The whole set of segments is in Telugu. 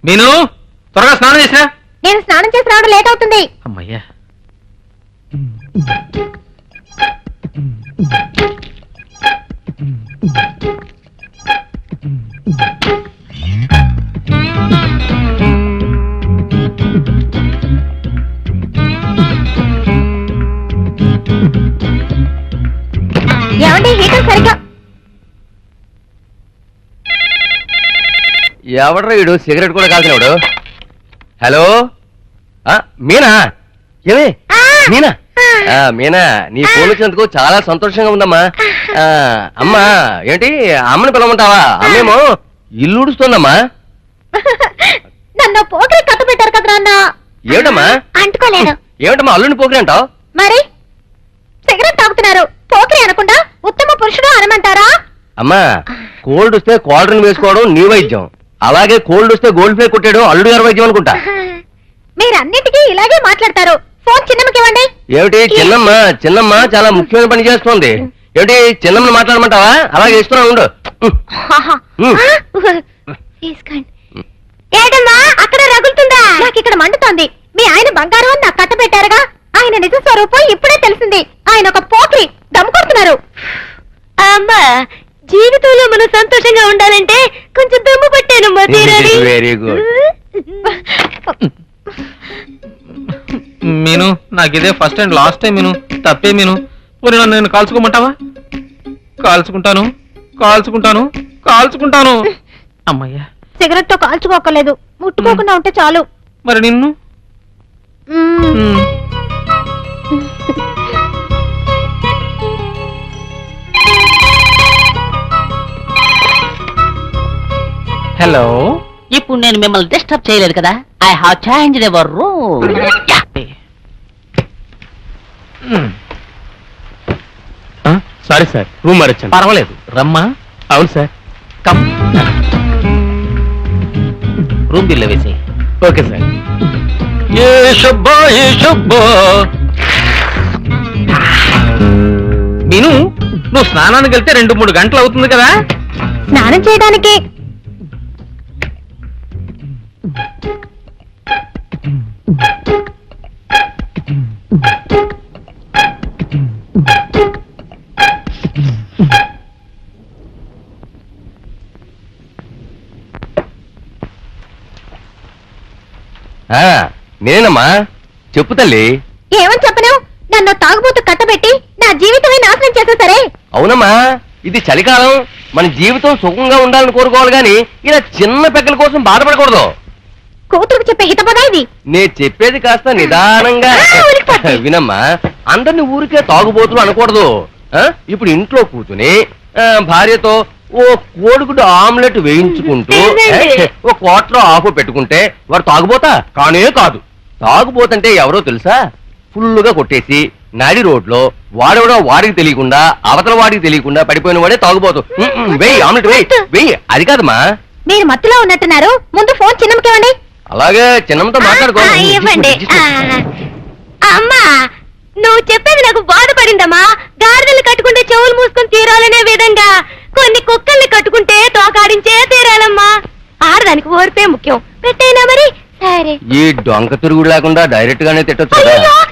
మీను త్వరగా స్నానం చేసినా. నేను స్నానం చేసి రావడం లేట్ అవుతుంది. అమ్మయ్యా. ఏమండి హీటర్ సరిగ్గా. ఎవడ్రా వీడు సిగరెట్ కూడా కాల్చినవాడు? హలో మీనా? ఏమే మీనా? మీనా, నీ ఫోన్ వచ్చినందుకు చాలా సంతోషంగా ఉందమ్మా. అమ్మా ఏంటి అమ్మని పిలవమంటావా? అమ్మేమో ఇల్లు ఉడుస్తోందమ్మా. నన్ను పోకరి కట్ట పెట్టారు కదా నాన్న. ఏమిటమ్మా అంటుకోలేను. ఏమిటమ్మా అల్లుని పోకరి అంటావు? మరి సిగరెట్ తాగుతున్నారు, పోకరి అనకుండా ఉత్తమ పురుషుడు అనమంటారా? అమ్మా కోల్డ్ వస్తే కోల్డ్ని వేసుకోవడం నీ వైద్యం, అలాగే కోల్డ్ వస్తే గోల్డ్ ప్లే కొట్టాడు అల్లుడు గారి వైద్యం అనుకుంటా. మీరన్నిటికీ ఇలాగే మాట్లాడతారు. ఫోన్ చిన్నమ్మకి ఇవ్వండి. ఏమిటి చిన్నమ్మ? చిన్నమ్మ చాలా ముఖ్యమైన పని చేస్తోంది. ఏమిటి చిన్నమ్మని మాట్లాడమంటావా? అలాగే ఇస్తున్నా ఉండు. ఏడమ్మా అక్కడ రగులుతుందా? నాకు ఇక్కడ మండుతోంది. మీ ఆయన బంగారం అని నాకు కట్ట పెట్టారుగా. ఆయన నిజ స్వరూపం ఇప్పుడే తెలిసింది. ఆయన ఒక పోకిరి, దమ్ కొడుతున్నారు. అమ్మా జీవితంలో మనం సంతోషంగా ఉండాలంటే కొంచెం దమ్ము పట్టానమ్మా. Very good. మీను నాకు ఇదే ఫస్ట్ అండ్ లాస్ట్ టైం. మీను తప్పే. మీను పోనీ నన్ను నేను కాల్చుకోమంటావా? కాల్చుకుంటాను కాల్చుకుంటాను కాల్చుకుంటాను. అమ్మయ్యా. సిగరెట్ తో కాల్చుకోకలేదు, ముట్టుకోకుండా ఉంటే చాలు. మరి నిన్ను? హలో. ఇప్పుడు నేను మిమ్మల్ని డిస్టర్బ్ చేయలేదు కదా. I have changed your room. Sorry sir, room మారొచ్చాను. పర్వాలేదు రమ్మా. అవును సార్, కమ్. రూమ్ బిల్ వేసి. Okay sir. ఏ శుభో ఏ శుభో. మీను, నువ్వు స్నానానికి వెళ్తే 2-3 గంటలు అవుతుంది కదా. స్నానం చేయడానికి నేనమ్మా. చెప్పు తల్లి. ఏమని చెప్పను? నన్ను తాగుబోతు కట్టబెట్టి నా జీవితమే నాశనం చేసా సరే. అవునమ్మా, ఇది చలికాలం, మన జీవితం సుఖంగా ఉండాలని కోరుకోవాలి గాని ఇలా చిన్న పెక్కల కోసం బాధపడకూడదు. కూతురుకు చెప్పే హితపదా ఇది? నేను చెప్పేది కాస్త నిదానంగా వినమ్మా. అందరిని ఊరికే తాగుబోతులు అనకూడదు. ఇప్పుడు ఇంట్లో కూర్చుని భార్యతో ఓ కోడిగుడ్డు ఆమ్లెట్ వేయించుకుంటూ ఓ క్వార్టర్ ఆఫ్ పెట్టుకుంటే వాడు తాగుబోతా? కానే కాదు. తాగుబోతంటే ఎవరో తెలుసా? ఫుల్లుగా కొట్టేసి నడి రోడ్లో వాడెవడో వాడికి తెలియకుండా అవతల వాడికి తెలియకుండా పడిపోయిన వాడే తాగుబోతు. వెయ్యి ఆమ్లెట్ వెయ్యి. అది కాదమ్మా. మీరు మత్తులో ఉన్నట్టున్నారు. ముందు ఫోన్ చిన్నమ్మకి ఇవ్వండి. అలాగే చిన్నమ్మతో మాట్లాడుకో. ఇవ్వండి. అమ్మా నువ్వు చెప్పేది నాకు బాధపడిందమ్మా. గాడిదలు కట్టుకుంటే చెవులు మూసుకొని తీరాలనే విధంగా కొన్ని కుక్కల్ని కట్టుకుంటే తోకాడించే తీరాలమ్మా. ఆడదానికి ఓర్పే ముఖ్యం. పెట్టైనా మరి సరే. ఈ డొంక తిరుగుడు లేకుండా డైరెక్ట్ గానే తిట్టొచ్చు.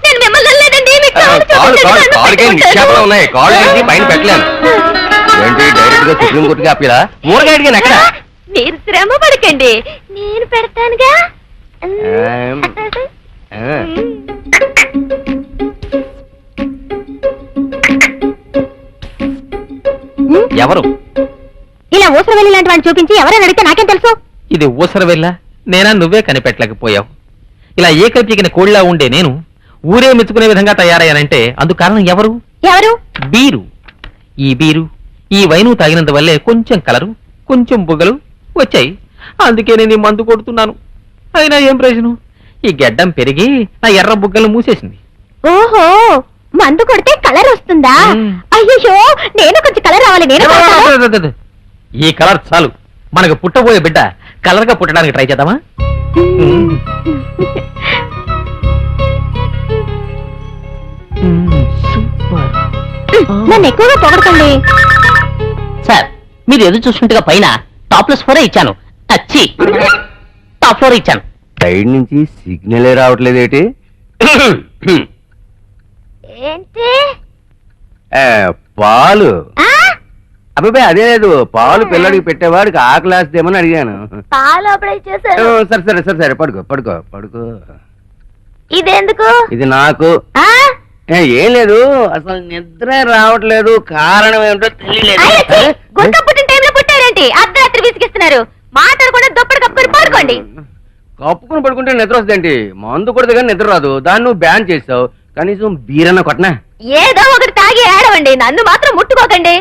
నేను మిమ్మల్ని అనలేదండి. నిక్షేపంలో ఉన్నాయి, కాళ్ళు పెట్టి పైన పెట్టలేను. ఏంటి డైరెక్ట్ గా సుప్రీం కోర్టుకి అప్పీలా? ఊరగాడిగా ఎక్కడ? మీరు శ్రమ పడకండి, నేను పెడతానుగా. ఎవరు? ఇలా ఊసర వెళ్ళి లాంటి వాడిని చూపించి ఎవరైనా అడిగితే నాకేం తెలుసు? ఇది ఊసర వెళ్ళా? నేనా? నువ్వే కనిపెట్టలేకపోయావు. ఇలా ఏకైకిన కోళ్ళ ఉండే నేను ఊరే మెచ్చుకునే విధంగా తయారయ్యానంటే అందుకు కారణం ఎవరు? ఎవరు? బీరు. ఈ బీరు, ఈ వైను తాగినందువల్లే కొంచెం కలరు, కొంచెం బుగ్గలు వచ్చాయి. అందుకే నేను ఈ మందు కొడుతున్నాను. అయినా ఏం ప్రయోజనం? ఈ గెడ్డం పెరిగి నా ఎర్ర బుగ్గలు మూసేసింది. ఓహో, మందు కొడితే కలర్ వస్తుందా? అయ్యో, నేను కొంచెం కలర్ రావాలి. నేను ఈ కలర్ చాలు. మనకు పుట్టబోయే బిడ్డ కలర్ గా పుట్టడానికి ట్రై చేద్దామా? నన్ను ఎక్కువగా పొగడకండి సార్, మీరు ఎదురు చూసినట్టుగా పైన టాప్లెస్ 4 ఇచ్చాను. అచ్చి టాప్ ఫ్లోర్ ఇచ్చాను. సైడ్ నుంచి సిగ్నలే రావట్లేదేటి? ఏంటి పాలు. ఆ? అబ్బాయి అదే లేదు, పాలు పిల్లడికి పెట్టేవాడికి ఆకలేస్తేమని అడిగాను. పాలు అప్పుడే చేశాను. సరే సరే సరే సరే, పడుకో పడుకో పడుకో. ఇదెందుకు? ఇది నాకు. ఆ? ఏం లేదు, అసలు నిద్ర రావట్లేదు, కారణం ఏమిటో తెలియలేదు. గుంట పుట్టిన టైంలో పుట్టారేంటి? అర్ధరాత్రి విసిగిస్తున్నారు. మాట్లాడకుండా దుప్పటి కప్పుకొని పడుకోండి. కప్పుకుని పడుకుంటే నిద్ర వస్తుందేంటి? మందు కొడితే కానీ నిద్ర రాదు, దాన్ని నువ్వు బ్యాన్ చేసావు. కనీసం బీరన్న కొట్టనా? ఏదో ఒకటి తాగి ఏడవండి, నన్ను మాత్రం ముట్టుకోకండి.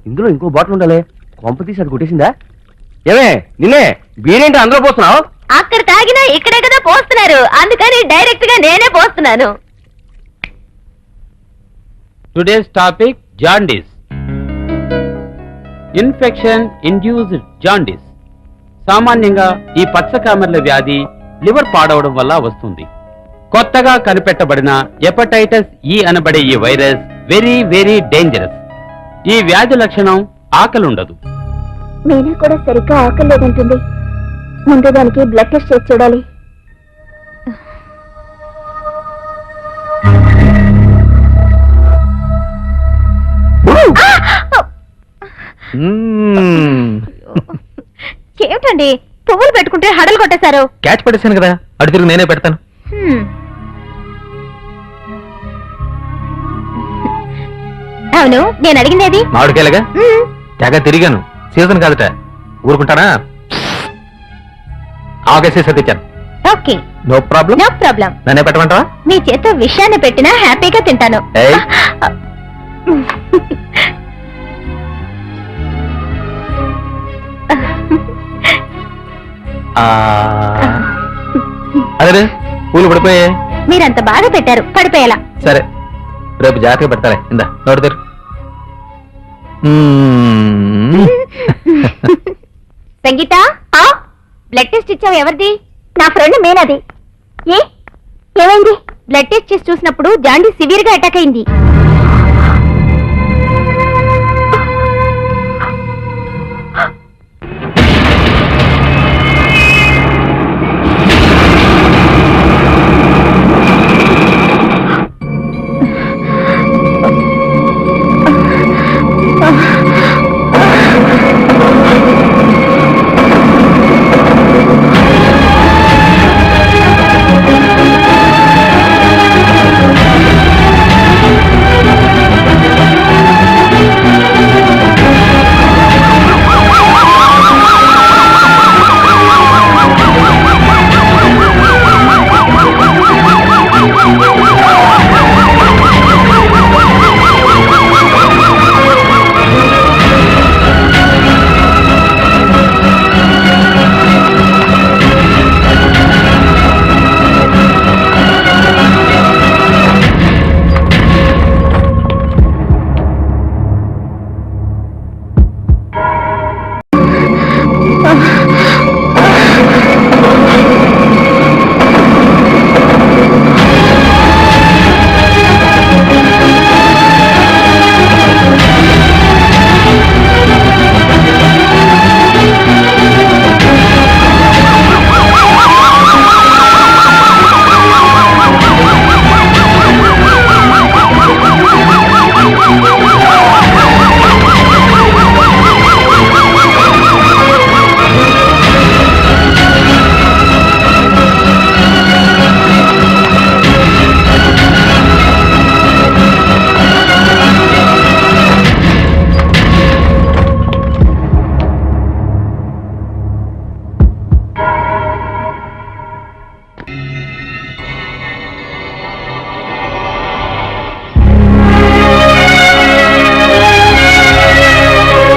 ఇందులో ఇంకో బాటిల్ ఉండాలి, కొంప తీసి అది కొట్టేసిందా? ఏమే నిన్నే బీరేంటి అందులో పోస్తున్నావు? అక్కడ తాగినా ఇక్కడే కదా పోస్తున్నారు, అందుకని డైరెక్ట్ గా నేనే పోస్తున్నాను. Today's topic jaundice. Infection induced jaundice. సామాన్యంగా ఈ పచ్చకామెర్ల వ్యాధి లివర్ పాడవడం వల్ల వస్తుంది. కొత్తగా కనిపెట్టబడిన హెపటైటిస్ ఈ అనబడే ఈ వైరస్ వెరీ వెరీ డేంజరస్. ఈ వ్యాధి లక్షణం ఆకలి ఉండదు. మీనా కూడా సరిగ్గా ఆకలి లేదంటుంది. ముందు దానికి బ్లడ్ టెస్ట్ చేసి చూడాలి. ఏమిటండి పువ్వులు పెట్టుకుంటే హడలు కొట్టేశారు? క్యాచ్ పడేసాను కదా, అటు తిరిగి నేనే పెడతాను. అవును, నేను అడిగిందేది మామిడికాయలుగా తెగ తిరిగాను, సీజన్ కాదట. ఊరుకుంటానా? ఆగేసి తెచ్చాను. Okay, no problem. No problem. నన్నే పెట్టమంటావా? మీ చేత విషయాన్ని పెట్టినా హ్యాపీగా తింటాను. ఏయ్. అదే పూలు పడిపోయే. మీరంత బాగా పెట్టారు, పడిపోయేలా. సరే, రేపు జాగ్రత్తగా పెడతారే. ఇందా నోటి తెరు. సంగీత, బ్లడ్ టెస్ట్ ఇచ్చావు, ఎవరిది? నా ఫ్రెండ్ మేనది. ఏమైంది? బ్లడ్ టెస్ట్ చేసి చూసినప్పుడు జాండీ సివియర్ గా అటాక్ అయింది.